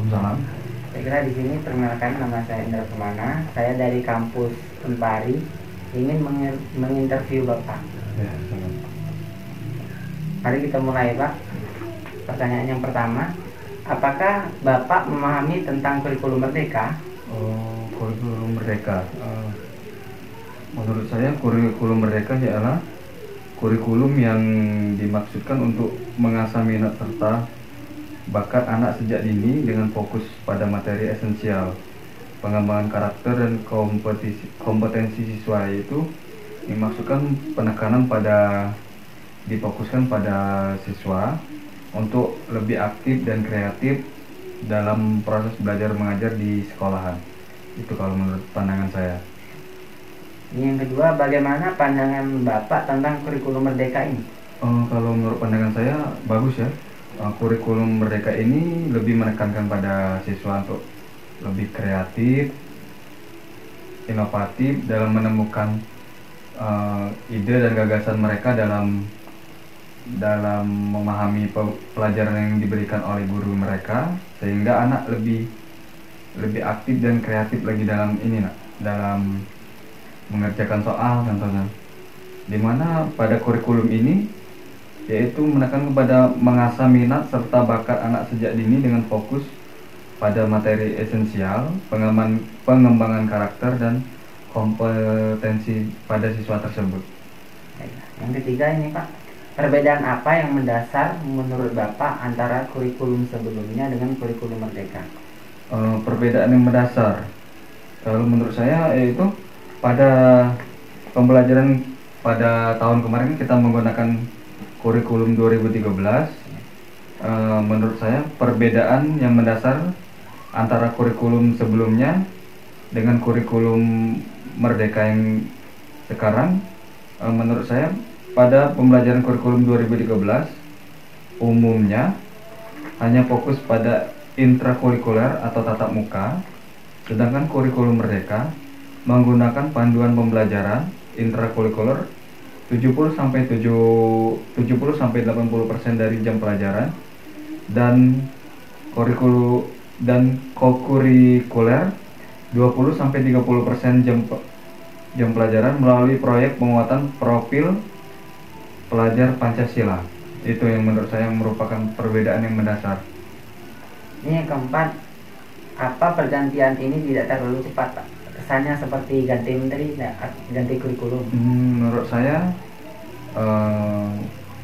Waalaikumsalam. Saya kira di sini perkenalkan, nama saya Indra Permana. Saya dari kampus Unpari, ingin menginterview Bapak. Ya, salam. Mari kita mulai, Pak. Pertanyaan yang pertama, apakah Bapak memahami tentang kurikulum Merdeka? Oh, kurikulum merdeka. Menurut saya kurikulum merdeka adalah kurikulum yang dimaksudkan untuk mengasah minat serta bakat anak sejak dini dengan fokus pada materi esensial, pengembangan karakter dan kompetensi siswa, yaitu dimaksudkan penekanan difokuskan pada siswa untuk lebih aktif dan kreatif dalam proses belajar mengajar di sekolahan. Itu kalau menurut pandangan saya. Yang kedua, bagaimana pandangan Bapak tentang kurikulum Merdeka ini? Kalau menurut pandangan saya bagus ya. Kurikulum merdeka ini lebih menekankan pada siswa untuk lebih kreatif, inovatif dalam menemukan ide dan gagasan mereka dalam memahami pelajaran yang diberikan oleh guru mereka, sehingga anak lebih aktif dan kreatif lagi dalam mengerjakan soal contohnya, dimana pada kurikulum ini yaitu menekan kepada mengasah minat serta bakat anak sejak dini dengan fokus pada materi esensial, pengembangan karakter dan kompetensi pada siswa tersebut. Yang ketiga ini, Pak, perbedaan apa yang mendasar menurut Bapak antara kurikulum sebelumnya dengan kurikulum Merdeka? Perbedaan yang mendasar, kalau menurut saya yaitu pada pembelajaran pada tahun kemarin kita menggunakan kurikulum 2013. Menurut saya perbedaan yang mendasar antara kurikulum sebelumnya dengan kurikulum merdeka yang sekarang, menurut saya pada pembelajaran kurikulum 2013 umumnya hanya fokus pada intrakurikuler atau tatap muka, sedangkan kurikulum merdeka menggunakan panduan pembelajaran intrakurikuler 70-80% dari jam pelajaran dan kokurikuler 20-30% jam pelajaran melalui proyek penguatan profil pelajar Pancasila. Itu yang menurut saya merupakan perbedaan yang mendasar. Ini yang keempat, apa pergantian ini tidak terlalu cepat, Pak? Kesannya seperti ganti menteri, ganti kurikulum. Menurut saya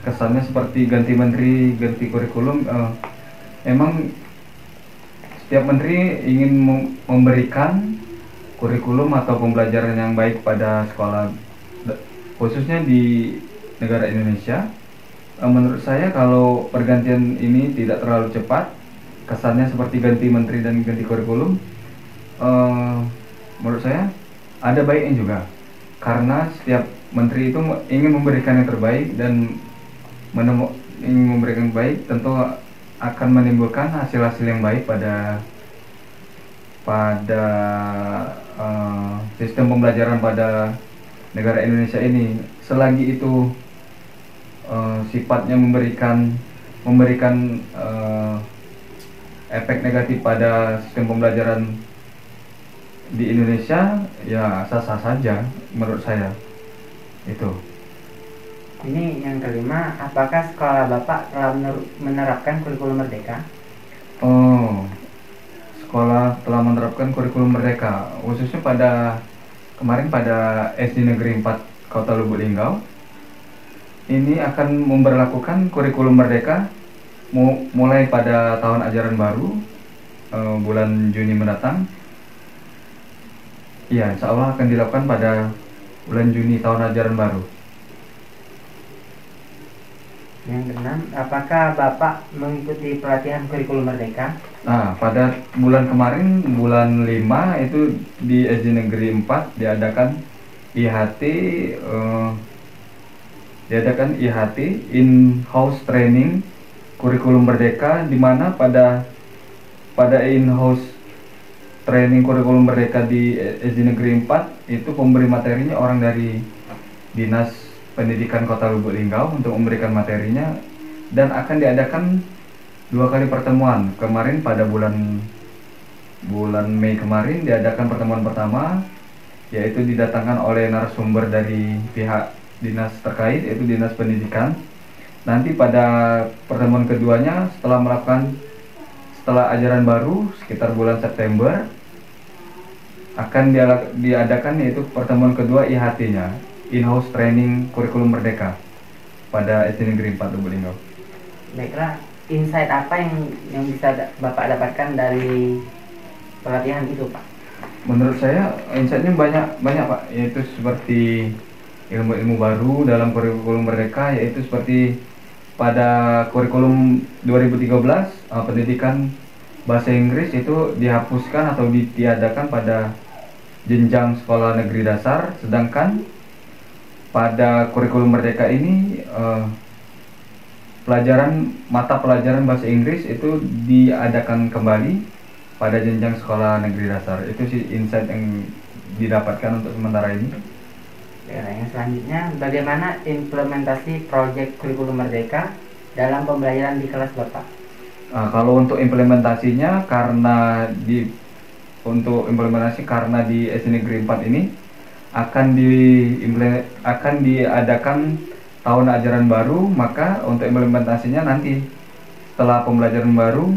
kesannya seperti ganti menteri, ganti kurikulum. Emang setiap menteri ingin memberikan kurikulum atau pembelajaran yang baik pada sekolah, khususnya di negara Indonesia. Menurut saya kalau pergantian ini tidak terlalu cepat, kesannya seperti ganti menteri dan ganti kurikulum, menurut saya ada baiknya juga, karena setiap menteri itu ingin memberikan yang terbaik dan ingin memberikan yang baik, tentu akan menimbulkan hasil-hasil yang baik pada sistem pembelajaran pada negara Indonesia ini. Selagi itu sifatnya memberikan efek negatif pada sistem pembelajaran di Indonesia, ya sah-sah saja menurut saya. Itu. Ini yang kelima, apakah sekolah Bapak telah menerapkan kurikulum Merdeka? Sekolah telah menerapkan kurikulum Merdeka, khususnya kemarin pada SD Negeri 4 Kota Lubuk Linggau. Ini akan memberlakukan kurikulum Merdeka mulai pada tahun ajaran baru, bulan Juni mendatang. Iya, insya Allah akan dilakukan pada bulan Juni tahun ajaran baru. Yang keenam, apakah Bapak mengikuti pelatihan kurikulum Merdeka? Nah, pada bulan kemarin, bulan 5 itu di SD Negeri 4 diadakan IHT, in-house training kurikulum Merdeka, di mana pada in-house training kurikulum Merdeka di SD Negeri 4 itu pemberi materinya orang dari Dinas Pendidikan Kota Lubuk Linggau untuk memberikan materinya, dan akan diadakan dua kali pertemuan. Kemarin pada bulan bulan Mei kemarin diadakan pertemuan pertama, yaitu didatangkan oleh narasumber dari pihak dinas terkait, yaitu Dinas Pendidikan. Nanti pada pertemuan keduanya setelah ajaran baru sekitar bulan September akan diadakan, yaitu pertemuan kedua IHT-nya, In-House Training Kurikulum Merdeka, pada SD Negeri 4 Lubuk Linggau. Baiklah, insight apa yang bisa Bapak dapatkan dari pelatihan itu, Pak? Menurut saya insight-nya banyak Pak, yaitu seperti ilmu-ilmu baru dalam kurikulum Merdeka, yaitu seperti pada kurikulum 2013 pendidikan bahasa Inggris itu dihapuskan atau ditiadakan pada jenjang sekolah negeri dasar, sedangkan pada kurikulum Merdeka ini mata pelajaran bahasa Inggris itu diadakan kembali pada jenjang sekolah negeri dasar. Itu sih insight yang didapatkan untuk sementara ini. Ya, yang selanjutnya, bagaimana implementasi proyek kurikulum Merdeka dalam pembelajaran di kelas Bapak? Kalau untuk implementasinya, karena di SD Negeri 4 ini akan diadakan tahun ajaran baru, maka untuk implementasinya nanti setelah pembelajaran baru,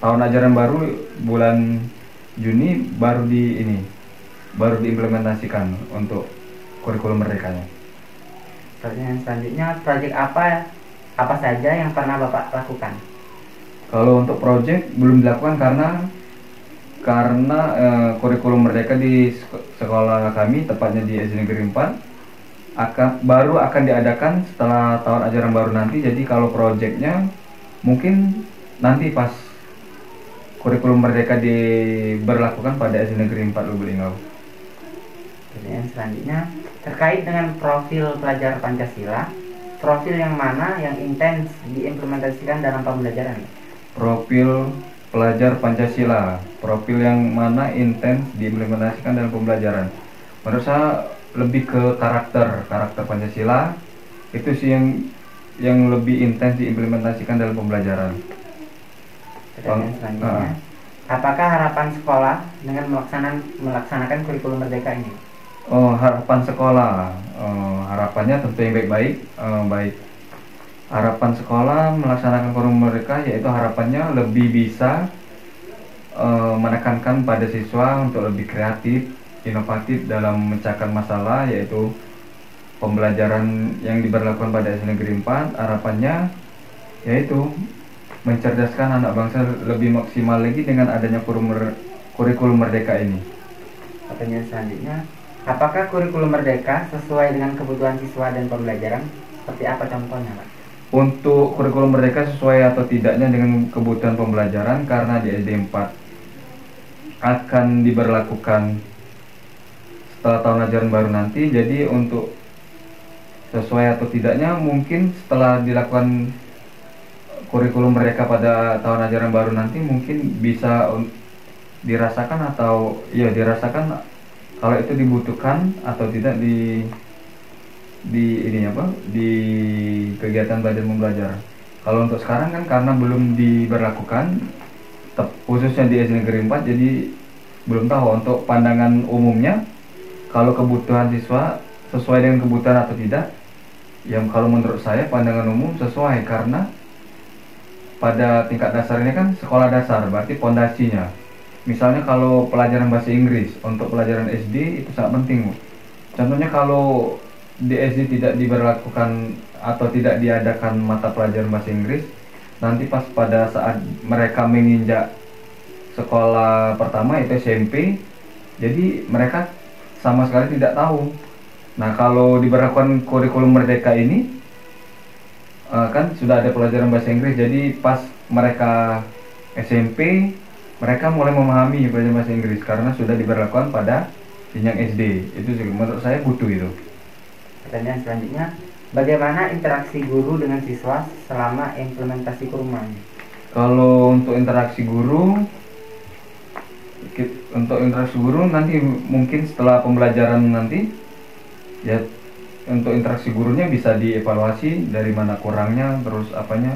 tahun ajaran baru bulan Juni baru diimplementasikan untuk kurikulum Merdekanya. Pertanyaan selanjutnya, proyek apa saja yang pernah Bapak lakukan? Kalau untuk proyek belum dilakukan karena kurikulum Merdeka di sekolah kami, tepatnya di SD Negeri 4, baru akan diadakan setelah tahun ajaran baru nanti. Jadi kalau proyeknya mungkin nanti pas kurikulum Merdeka diberlakukan pada SD Negeri 4 Lubuk Linggau. Pertanyaan selanjutnya, terkait dengan profil pelajar Pancasila, profil yang mana yang intens diimplementasikan dalam pembelajaran? Profil pelajar Pancasila, profil yang mana intens diimplementasikan dalam pembelajaran? Menurut saya lebih ke karakter Pancasila, itu sih yang lebih intens diimplementasikan dalam pembelajaran. Pertanyaan selanjutnya, apakah harapan sekolah dengan melaksanakan kurikulum Merdeka ini? Harapan sekolah, harapannya tentu yang baik-baik. Baik. Harapan sekolah melaksanakan kurikulum Merdeka, yaitu harapannya lebih bisa menekankan pada siswa untuk lebih kreatif, inovatif dalam memecahkan masalah, yaitu pembelajaran yang diberlakukan pada SD Negeri 4. Harapannya yaitu mencerdaskan anak bangsa lebih maksimal lagi dengan adanya kurikulum Merdeka ini. Pertanyaan selanjutnya, apakah kurikulum Merdeka sesuai dengan kebutuhan siswa dan pembelajaran? Seperti apa contohnya, Pak? Untuk kurikulum Merdeka sesuai atau tidaknya dengan kebutuhan pembelajaran, karena di SD 4 akan diberlakukan setelah tahun ajaran baru nanti. Jadi untuk sesuai atau tidaknya mungkin setelah dilakukan kurikulum Merdeka pada tahun ajaran baru nanti mungkin bisa dirasakan kalau itu dibutuhkan atau tidak di kegiatan belajar membelajar. Kalau untuk sekarang kan karena belum diberlakukan khususnya di SD Negeri 4, jadi belum tahu untuk pandangan umumnya kalau kebutuhan siswa sesuai dengan kebutuhan atau tidak. Yang kalau menurut saya pandangan umum sesuai, karena pada tingkat dasar ini kan sekolah dasar, berarti pondasinya. Misalnya kalau pelajaran bahasa Inggris untuk pelajaran SD itu sangat penting. Contohnya kalau di SD tidak diberlakukan atau tidak diadakan mata pelajaran bahasa Inggris, nanti pas pada saat mereka menginjak sekolah pertama itu SMP, jadi mereka sama sekali tidak tahu. Nah, kalau diberlakukan kurikulum Merdeka ini kan sudah ada pelajaran bahasa Inggris, jadi pas mereka SMP mereka mulai memahami pelajaran bahasa Inggris karena sudah diberlakukan pada jenjang SD. Itu juga menurut saya butuh itu. Pertanyaan selanjutnya, bagaimana interaksi guru dengan siswa selama implementasi kurikulum? Kalau untuk interaksi guru nanti mungkin setelah pembelajaran nanti ya, untuk interaksi gurunya bisa dievaluasi dari mana kurangnya, terus apanya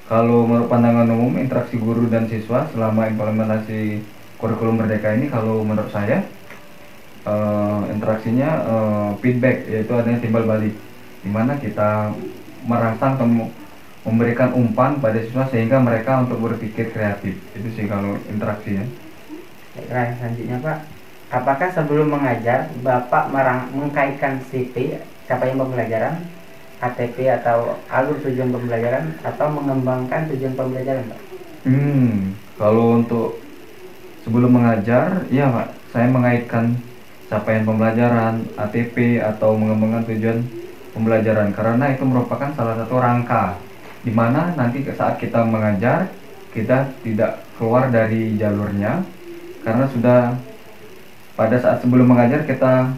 Kalau menurut pandangan umum interaksi guru dan siswa selama implementasi kurikulum Merdeka ini, kalau menurut saya interaksinya feedback, yaitu adanya timbal balik, dimana kita merangsang atau memberikan umpan pada siswa sehingga mereka untuk berpikir kreatif. Itu sih kalau interaksinya. Baiklah, selanjutnya Pak, apakah sebelum mengajar Bapak mengkaitkan CP, capaian pembelajaran, ATP atau alur tujuan pembelajaran, atau mengembangkan tujuan pembelajaran Pak? Kalau untuk sebelum mengajar, ya Pak, saya mengaitkan capaian pembelajaran, ATP atau mengembangkan tujuan pembelajaran, karena itu merupakan salah satu rangka di mana nanti saat kita mengajar kita tidak keluar dari jalurnya, karena sudah pada saat sebelum mengajar kita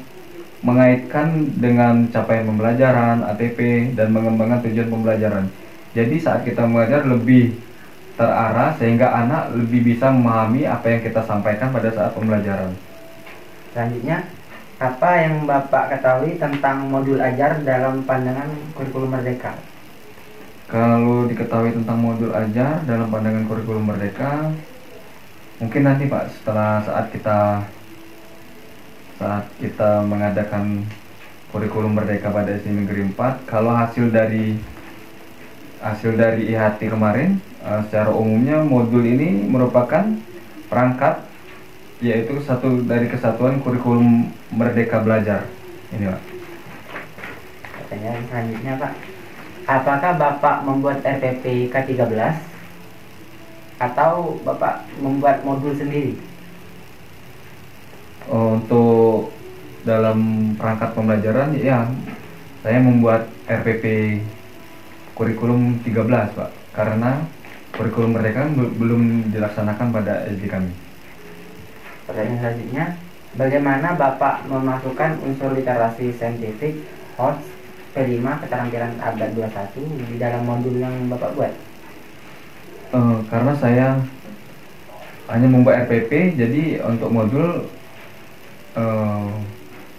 mengaitkan dengan capaian pembelajaran, ATP, dan mengembangkan tujuan pembelajaran. Jadi saat kita mengajar lebih terarah sehingga anak lebih bisa memahami apa yang kita sampaikan pada saat pembelajaran. Selanjutnya, apa yang Bapak ketahui tentang modul ajar dalam pandangan kurikulum Merdeka? Kalau diketahui tentang modul ajar dalam pandangan kurikulum Merdeka, mungkin nanti Pak, setelah saat kita mengadakan kurikulum Merdeka pada SD Negeri 4, kalau hasil dari IHT kemarin, secara umumnya modul ini merupakan perangkat, yaitu satu dari kesatuan kurikulum Merdeka Belajar. Ini Pak. Pertanyaan selanjutnya Pak, apakah Bapak membuat RPP K13 atau Bapak membuat modul sendiri? Untuk dalam perangkat pembelajaran, ya saya membuat RPP kurikulum 13 Pak, karena kurikulum Merdeka belum dilaksanakan pada SD kami. Pertanyaan selanjutnya, bagaimana Bapak memasukkan unsur literasi saintifik HOTS P5 keterampilan abad 21 di dalam modul yang Bapak buat? Karena saya hanya membuat RPP, jadi untuk modul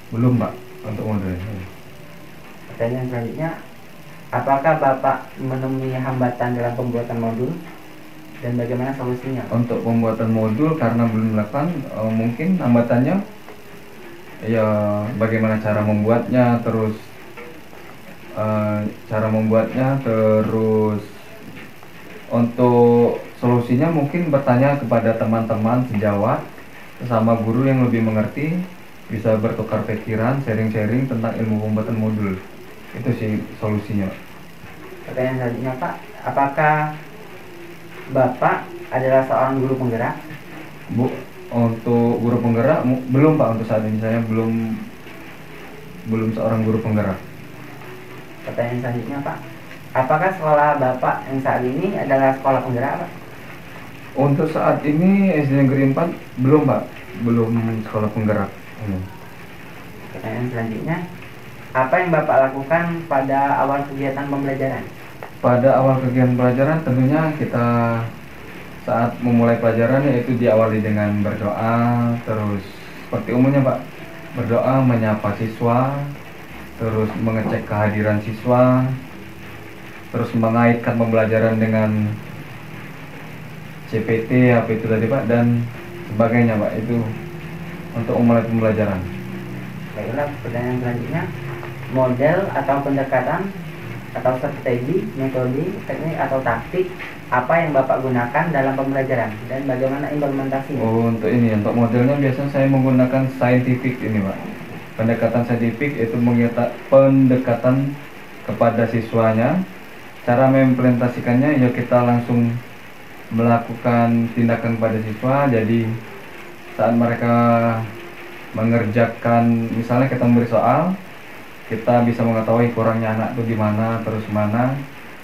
belum Pak, untuk modul. Pertanyaan selanjutnya, apakah Bapak menemui hambatan dalam pembuatan modul dan bagaimana solusinya? Untuk pembuatan modul, karena belum melakukan, mungkin hambatannya ya bagaimana cara membuatnya, terus untuk solusinya mungkin bertanya kepada teman-teman sejawat sesama guru yang lebih mengerti, bisa bertukar pikiran, sharing-sharing tentang ilmu pembuatan modul. Itu sih solusinya. Pertanyaan selanjutnya Pak, apakah Bapak adalah seorang guru penggerak? Bu, untuk guru penggerak belum Pak, untuk saat ini saya belum seorang guru penggerak. Pertanyaan selanjutnya Pak, apakah sekolah Bapak yang saat ini adalah sekolah penggerak Pak? Untuk saat ini SD Negeri 4 belum Pak, belum sekolah penggerak. Pertanyaan selanjutnya, apa yang Bapak lakukan pada awal kegiatan pembelajaran? Pada awal kegiatan pelajaran tentunya kita saat memulai pelajaran yaitu diawali dengan berdoa, terus seperti umumnya Pak, berdoa, menyapa siswa, terus mengecek kehadiran siswa, terus mengaitkan pembelajaran dengan CPT apa itu tadi Pak, dan sebagainya Pak, itu untuk memulai pembelajaran. Baiklah, pertanyaan selanjutnya, model atau pendekatan atau strategi, metode, teknik atau taktik apa yang Bapak gunakan dalam pembelajaran dan bagaimana implementasinya? Untuk modelnya biasanya saya menggunakan scientific ini Pak. Pendekatan saintifik itu pendekatan kepada siswanya. Cara mengimplementasikannya ya kita langsung melakukan tindakan pada siswa. Jadi saat mereka mengerjakan, misalnya kita memberi soal, kita bisa mengetahui kurangnya anak itu di mana, terus mana.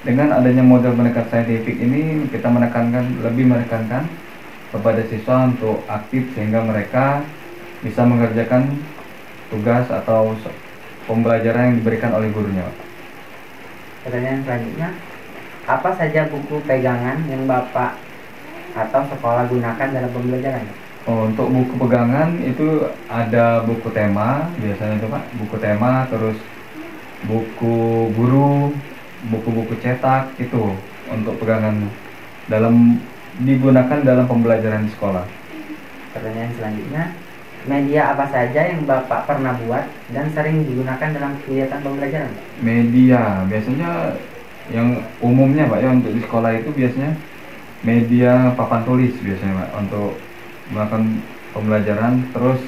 Dengan adanya model pendekatan saintifik ini, kita lebih menekankan kepada siswa untuk aktif sehingga mereka bisa mengerjakan tugas atau pembelajaran yang diberikan oleh gurunya. Pertanyaan selanjutnya, apa saja buku pegangan yang Bapak atau sekolah gunakan dalam pembelajaran? Untuk buku pegangan itu ada buku tema, biasanya itu Pak, buku tema, terus buku guru, buku-buku cetak itu. untuk pegangan dalam digunakan dalam pembelajaran di sekolah. Pertanyaan selanjutnya, media apa saja yang Bapak pernah buat dan sering digunakan dalam kegiatan pembelajaran? Media biasanya yang umumnya Pak ya, untuk di sekolah itu biasanya media papan tulis biasanya Pak untuk melakukan pembelajaran. Terus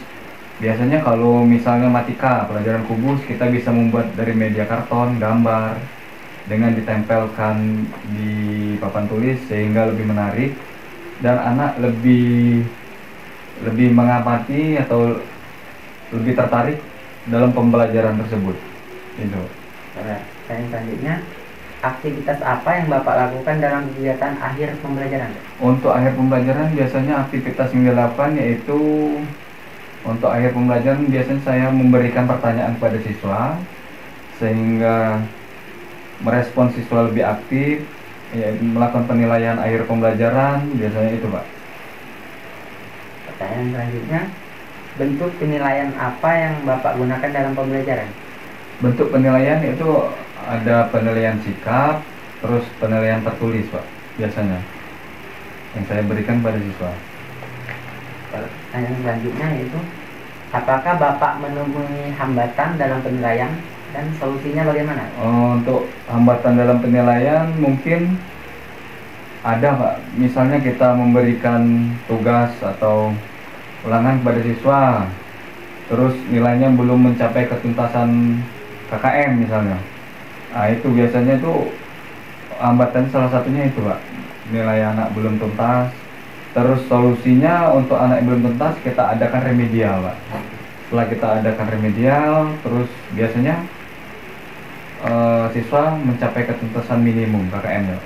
biasanya kalau misalnya matika pelajaran kubus, kita bisa membuat dari media karton, gambar dengan ditempelkan di papan tulis sehingga lebih menarik dan anak lebih mengamati atau lebih tertarik dalam pembelajaran tersebut. Itu. Pertanyaan selanjutnya, aktivitas apa yang Bapak lakukan dalam kegiatan akhir pembelajaran? Untuk akhir pembelajaran biasanya aktivitas yang dilakukan yaitu untuk akhir pembelajaran biasanya saya memberikan pertanyaan kepada siswa sehingga merespon siswa lebih aktif, yaitu melakukan penilaian akhir pembelajaran biasanya itu Pak. Pertanyaan selanjutnya, bentuk penilaian apa yang Bapak gunakan dalam pembelajaran? Bentuk penilaian itu ada penilaian sikap, terus penilaian tertulis Pak biasanya yang saya berikan pada siswa. Pertanyaan selanjutnya yaitu, apakah Bapak menemui hambatan dalam penilaian dan solusinya bagaimana? Untuk hambatan dalam penilaian mungkin ada Pak, misalnya kita memberikan tugas atau ulangan kepada siswa, terus nilainya belum mencapai ketuntasan KKM misalnya. Nah itu biasanya itu hambatan, salah satunya itu Pak, nilai anak belum tuntas. Terus solusinya untuk anak yang belum tuntas kita adakan remedial Pak. Setelah kita adakan remedial, terus biasanya siswa mencapai ketuntasan minimum KKM-nya.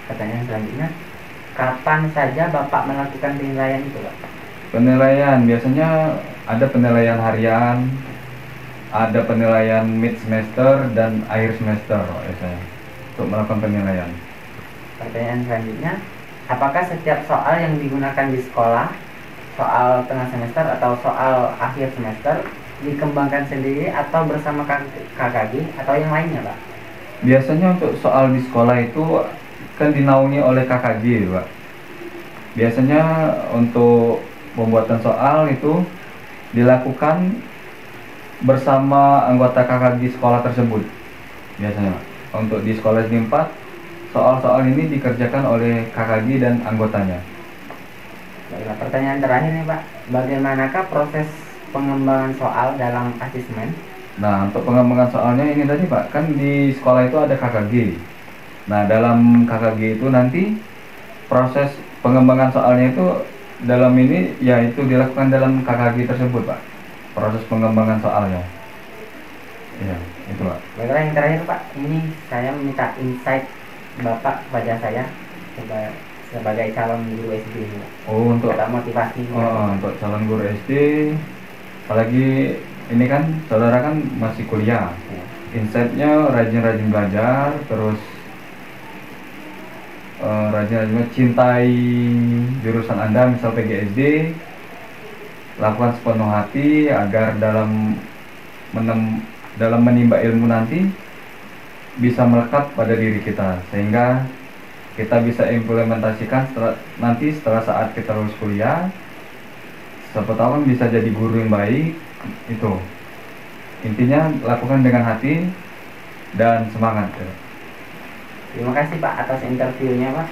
Pertanyaan selanjutnya, kapan saja Bapak melakukan penilaian itu Pak? Penilaian biasanya ada penilaian harian, ada penilaian mid semester dan akhir semester biasanya untuk melakukan penilaian. Pertanyaan selanjutnya, apakah setiap soal yang digunakan di sekolah, soal tengah semester atau soal akhir semester, dikembangkan sendiri atau bersama KKG atau yang lainnya Pak? Biasanya untuk soal di sekolah itu kan dinaungi oleh KKG Pak. Biasanya untuk pembuatan soal itu dilakukan bersama anggota KKG sekolah tersebut biasanya Pak. Untuk di sekolah SD 4 soal-soal ini dikerjakan oleh KKG dan anggotanya. Baiklah, pertanyaan terakhir nih Pak, bagaimanakah proses pengembangan soal dalam asesmen? Nah untuk pengembangan soalnya ini tadi Pak, kan di sekolah itu ada KKG. Nah dalam KKG itu nanti proses pengembangan soalnya itu dalam ini yaitu dilakukan dalam KKG tersebut Pak, proses pengembangan soalnya. Ya itu Pak. Baiklah, yang terakhir Pak, ini saya meminta insight Bapak kepada saya sebagai calon guru SD ini Pak. Untuk Kata motivasi. untuk calon guru SD, apalagi ini kan saudara kan masih kuliah. Ya. Insightnya rajin-rajin belajar, terus rajin-rajin cintai jurusan Anda, misal PGSD, lakukan sepenuh hati agar dalam menimba ilmu nanti bisa melekat pada diri kita, sehingga kita bisa implementasikan setelah saat kita lulus kuliah, siapa tahu kan bisa jadi guru yang baik. Itu intinya, lakukan dengan hati dan semangat. Terima kasih Pak atas interviewnya Pak.